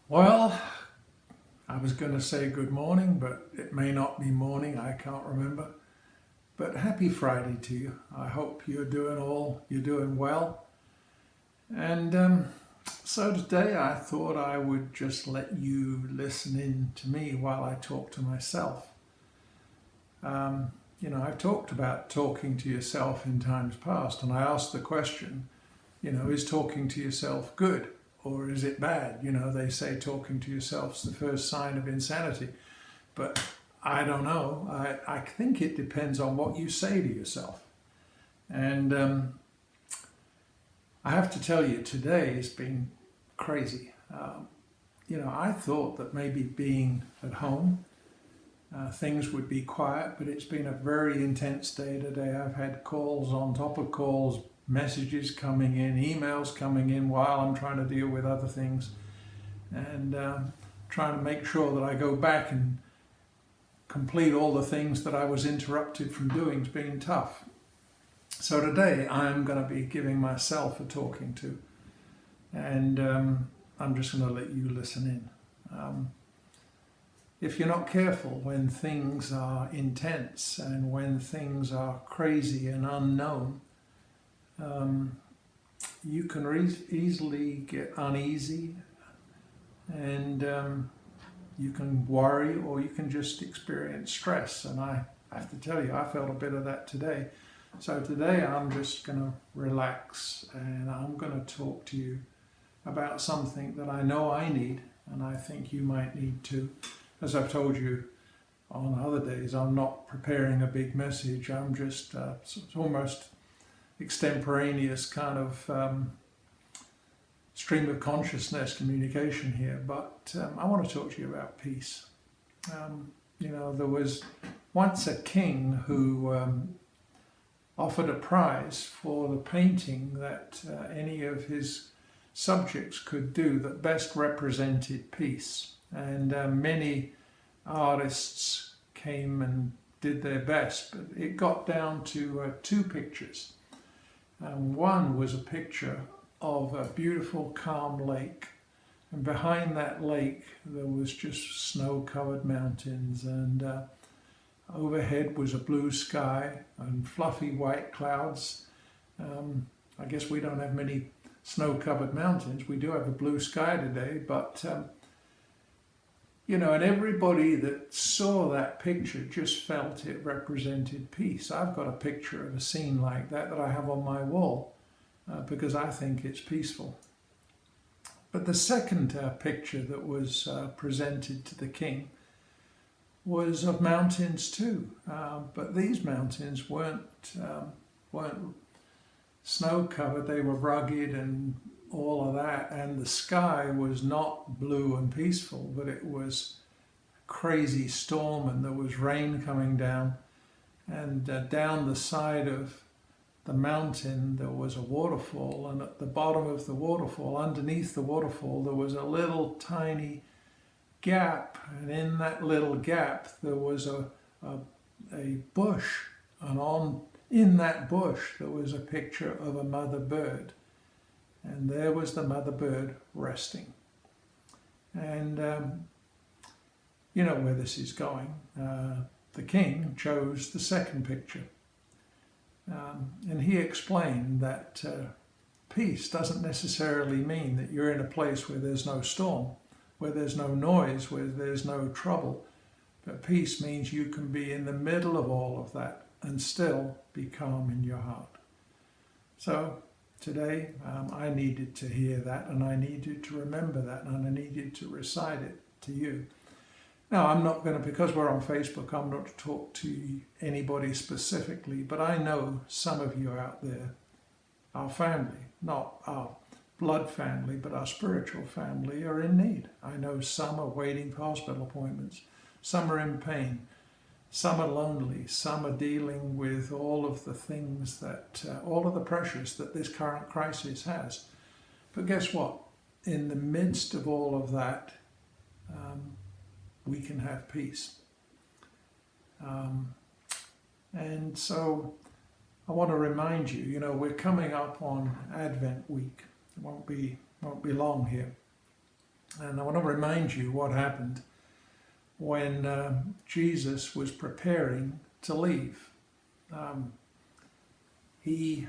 Well, I was going to say good morning, but it may not be morning, I can't remember. But happy Friday to you. I hope you're doing well. And so today I thought I would just let you listen in to me while I talk to myself. I've talked about talking to yourself in times past, and I asked the question, is talking to yourself good or is it bad? They say talking to yourself's the first sign of insanity, but I don't know. I think it depends on what you say to yourself. And I have to tell you, today has been crazy. I thought that maybe being at home, things would be quiet, but it's been a very intense day today. I've had calls on top of calls, messages coming in, emails coming in while I'm trying to deal with other things, and trying to make sure that I go back and complete all the things that I was interrupted from doing. It's been tough. So today I'm going to be giving myself a talking to, and I'm just going to let you listen in. If you're not careful, when things are intense and when things are crazy and unknown, you can easily get uneasy, and you can worry, or you can just experience stress. And I have to tell you, I felt a bit of that today. So today I'm just going to relax, and I'm going to talk to you about something that I know I need, and I think you might need too. As I've told you on other days, I'm not preparing a big message. I'm just, it's almost extemporaneous kind of stream of consciousness communication here. But I want to talk to you about peace. There was once a king who offered a prize for the painting that any of his subjects could do that best represented peace. And many artists came and did their best, but it got down to two pictures. One was a picture of a beautiful, calm lake, and behind that lake there was just snow-covered mountains, and overhead was a blue sky and fluffy white clouds. I guess we don't have many snow-covered mountains. We do have a blue sky today, but and everybody that saw that picture just felt it represented peace. I've got a picture of a scene like that I have on my wall because I think it's peaceful. But the second picture that was presented to the king was of mountains too, but these mountains weren't snow-covered. They were rugged and all of that, and the sky was not blue and peaceful, but it was a crazy storm, and there was rain coming down, and down the side of the mountain there was a waterfall, and at the bottom of the waterfall, underneath the waterfall, there was a little tiny gap, and in that little gap there was a bush, and in that bush there was a picture of a mother bird. And there was the mother bird resting. And you know where this is going. The king chose the second picture. And he explained that peace doesn't necessarily mean that you're in a place where there's no storm, where there's no noise, where there's no trouble. But peace means you can be in the middle of all of that and still be calm in your heart. So today, I needed to hear that, and I needed to remember that, and I needed to recite it to you. Now, I'm not going to, because we're on Facebook, I'm not to talk to anybody specifically, but I know some of you out there, our family, not our blood family, but our spiritual family, are in need. I know some are waiting for hospital appointments, some are in pain, some are lonely, some are dealing with all of the things that, all of the pressures that this current crisis has. But guess what? In the midst of all of that, we can have peace. And so I want to remind you, we're coming up on Advent week. It won't be long here. And I want to remind you what happened when Jesus was preparing to leave. He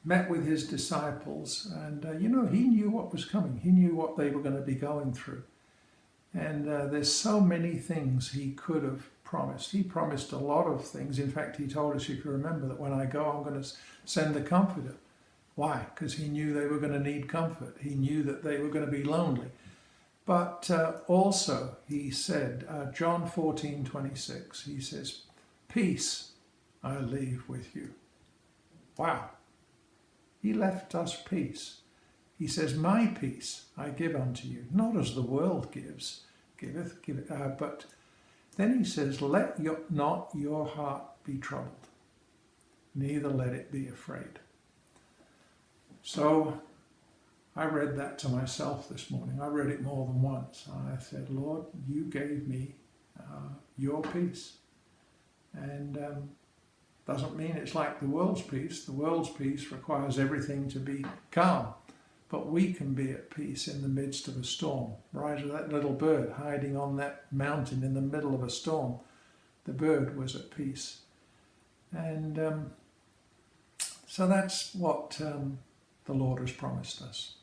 met with his disciples, and he knew what was coming. He knew what they were going to be going through. And there's so many things he could have promised. He promised a lot of things. In fact, he told us, if you remember, that when I go, I'm going to send the Comforter. Why? Because he knew they were going to need comfort. He knew that they were going to be lonely. But also, he said, John 14:26, he says, "Peace I leave with you." Wow. He left us peace. He says, "My peace I give unto you, not as the world giveth, but then he says, let not your heart be troubled, neither let it be afraid." So I read that to myself this morning. I read it more than once. I said, Lord, you gave me your peace. And doesn't mean it's like the world's peace. The world's peace requires everything to be calm. But we can be at peace in the midst of a storm. Right as that little bird hiding on that mountain in the middle of a storm, the bird was at peace. And so that's what the Lord has promised us.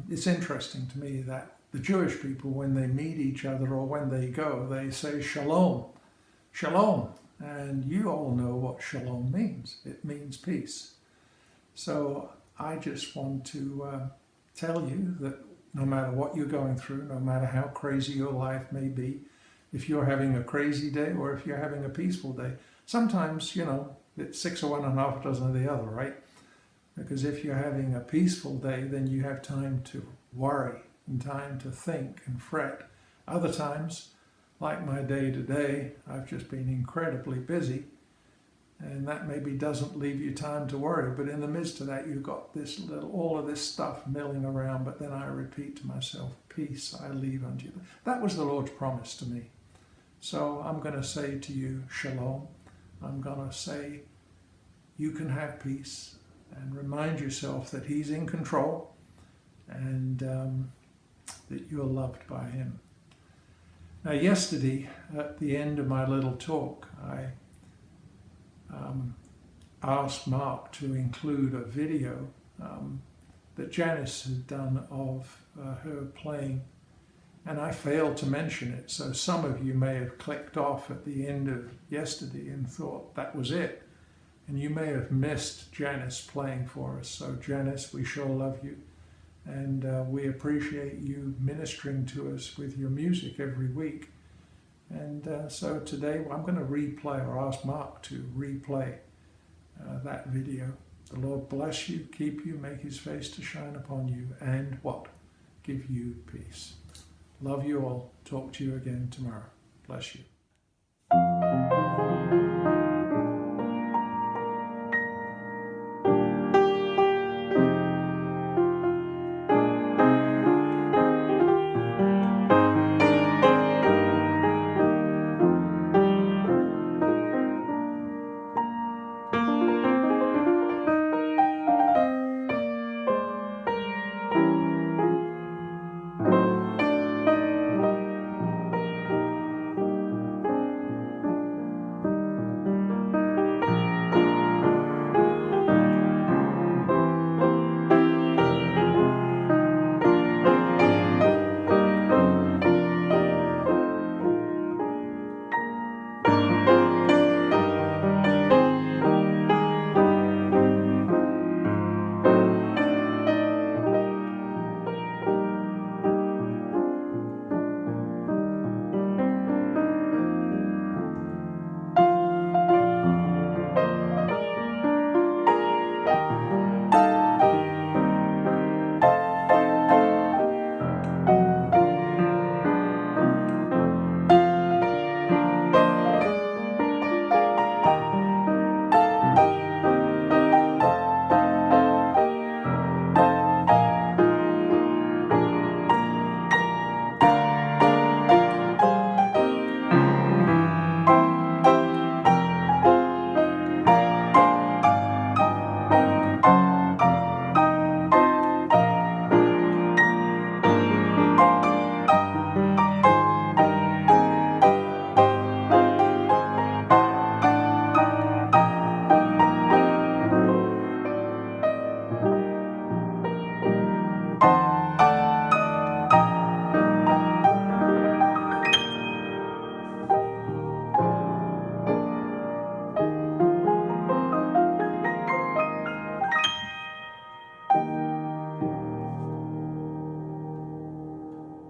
It's interesting to me that the Jewish people, when they meet each other or when they go, they say shalom, shalom. And you all know what shalom means. It means peace. So I just want to tell you that no matter what you're going through, no matter how crazy your life may be, if you're having a crazy day or if you're having a peaceful day, sometimes, it's 6 of one and half a dozen of the other, right? Because if you're having a peaceful day, then you have time to worry and time to think and fret. Other times, like my day today, I've just been incredibly busy, and that maybe doesn't leave you time to worry. But in the midst of that, you've got all of this stuff milling around. But then I repeat to myself, peace I leave unto you. That was the Lord's promise to me. So I'm going to say to you, shalom. I'm going to say, you can have peace, and remind yourself that he's in control, and that you're loved by him. Now, yesterday, at the end of my little talk, I asked Mark to include a video that Janice had done of her playing, and I failed to mention it. So some of you may have clicked off at the end of yesterday and thought that was it. And you may have missed Janice playing for us. So Janice, we sure love you. And we appreciate you ministering to us with your music every week. And so today I'm going to replay, or ask Mark to replay that video. The Lord bless you, keep you, make his face to shine upon you, and what? Give you peace. Love you all. Talk to you again tomorrow. Bless you.